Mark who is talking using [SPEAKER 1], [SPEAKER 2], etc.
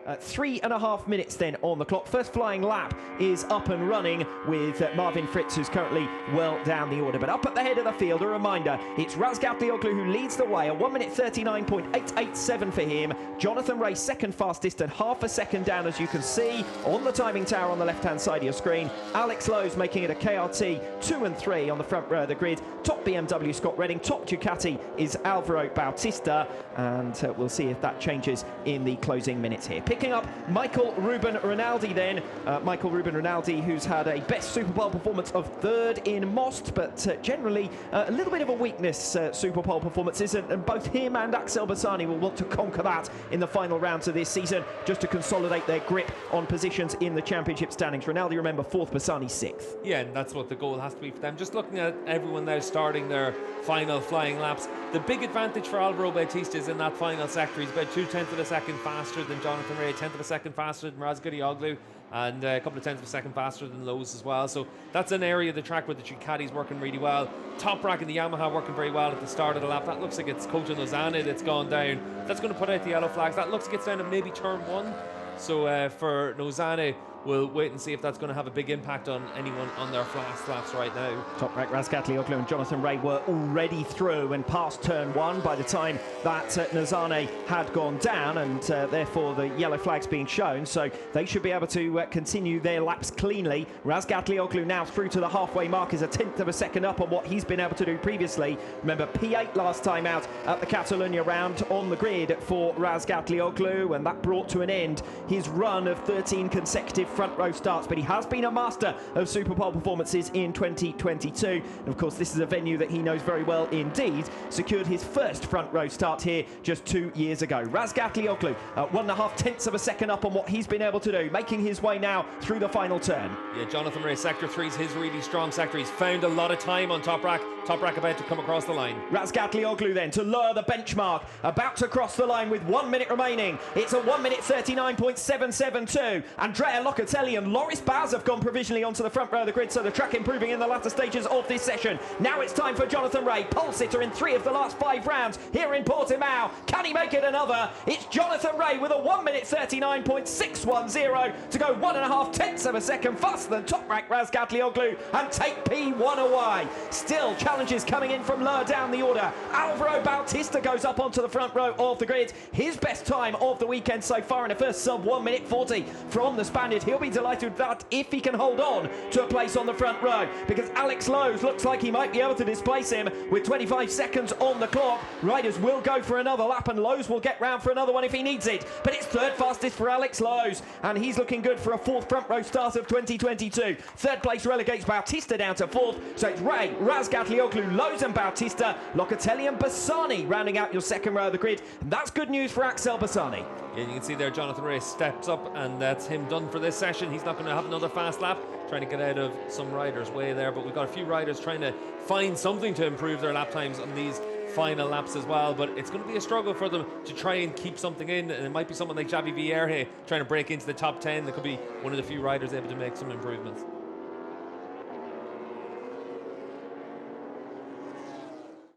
[SPEAKER 1] 3.5 minutes then on the clock. First flying lap is up and running with Marvin Fritz, who's currently well down the order. But up at the head of the field, a reminder, it's Razgatlioglu who leads the way. A 1 minute 39.887 for him. Jonathan Rea second fastest and half a second down, as you can see on the timing tower on the left-hand side of your screen. Alex Lowe's making it a KRT 2 and 3 on the front row of the grid. Top BMW, Scott Redding. Top Ducati is Alvaro Bautista. And we'll see if that changes in the closing minutes here. Picking up Michael Ruben Rinaldi then. Michael Ruben Rinaldi, who's had a best Superpole performance of third in Most, but generally a little bit of a weakness, Superpole performances, and both him and Axel Bassani will want to conquer that in the final rounds of this season, just to consolidate their grip on positions in the championship standings. Rinaldi, remember, 4th, Bassani 6th.
[SPEAKER 2] Yeah, and that's what the goal has to be for them. Just looking at everyone now starting their final flying laps, the big advantage for Alvaro Bautista is in that final sector. He's about 0.2 of a second faster than Jonathan Rea, 1/10 of a second faster than Razgatlioglu, and a couple of 10ths of a second faster than Lowe's as well. So that's an area of the track where the Ducati's working really well. Top rack and the Yamaha working very well at the start of the lap. That looks like it's Coach Lozano that's gone down. That's going to put out the yellow flags. That looks like it's down at maybe turn 1. So for Lozano, we'll wait and see if that's going to have a big impact on anyone on their fast laps right now.
[SPEAKER 1] Top rack Razgatlioglu and Jonathan Rea were already through and past turn 1 by the time that Nazane had gone down, and therefore the yellow flag's being shown, so they should be able to continue their laps cleanly. Razgatlioglu now through to the halfway mark, is a 1/10 of a second up on what he's been able to do previously. Remember, P8 last time out at the Catalunya round on the grid for Razgatlioglu, and that brought to an end his run of 13 consecutive front row starts, but he has been a master of Superpole performances in 2022. And of course, this is a venue that he knows very well indeed. Secured his first front row start here just 2 years ago. Razgatlioglu, 1.5 of a second up on what he's been able to do, making his way now through the final turn.
[SPEAKER 2] Yeah, Jonathan Rea, sector 3 is his really strong sector. He's found a lot of time on top rack. Top rack about to come across the line.
[SPEAKER 1] Razgatlioglu then to lower the benchmark, about to cross the line with 1 minute remaining. It's a 1 minute 39.772. Andrea Locatelli and Loris Baz have gone provisionally onto the front row of the grid, so the track improving in the latter stages of this session. Now it's time for Jonathan Rea, pole sitter in 3 of the last 5 rounds here in Portimao. Can he make it another? It's Jonathan Rea with a 1 minute 39.610 to go 1.5 of a second faster than top rack Razgatlioglu and take P1 away. Still challenges coming in from lower down the order. Alvaro Bautista goes up onto the front row of the grid. His best time of the weekend so far in a first sub 1 minute 40 from the Spaniard. He'll be delighted with that if he can hold on to a place on the front row, because Alex Lowe's looks like he might be able to displace him with 25 seconds on the clock. Riders will go for another lap and Lowe's will get round for another one if he needs it, but it's third fastest for Alex Lowe's, and he's looking good for a 4th front row start of 2022. Third place relegates Bautista down to 4th, so it's Rea, Razgatlioglu, Lowe's and Bautista, Locatelli and Bassani rounding out your second row of the grid, and that's good news for Axel Bassani.
[SPEAKER 2] Yeah, you can see there Jonathan Rea steps up, and that's him done for this session. He's not going to have another fast lap, trying to get out of some riders' way there, but we've got a few riders trying to find something to improve their lap times on these final laps as well, but it's going to be a struggle for them to try and keep something in, and it might be someone like Xavi Vierge trying to break into the top 10. There could be one of the few riders able to make some improvements.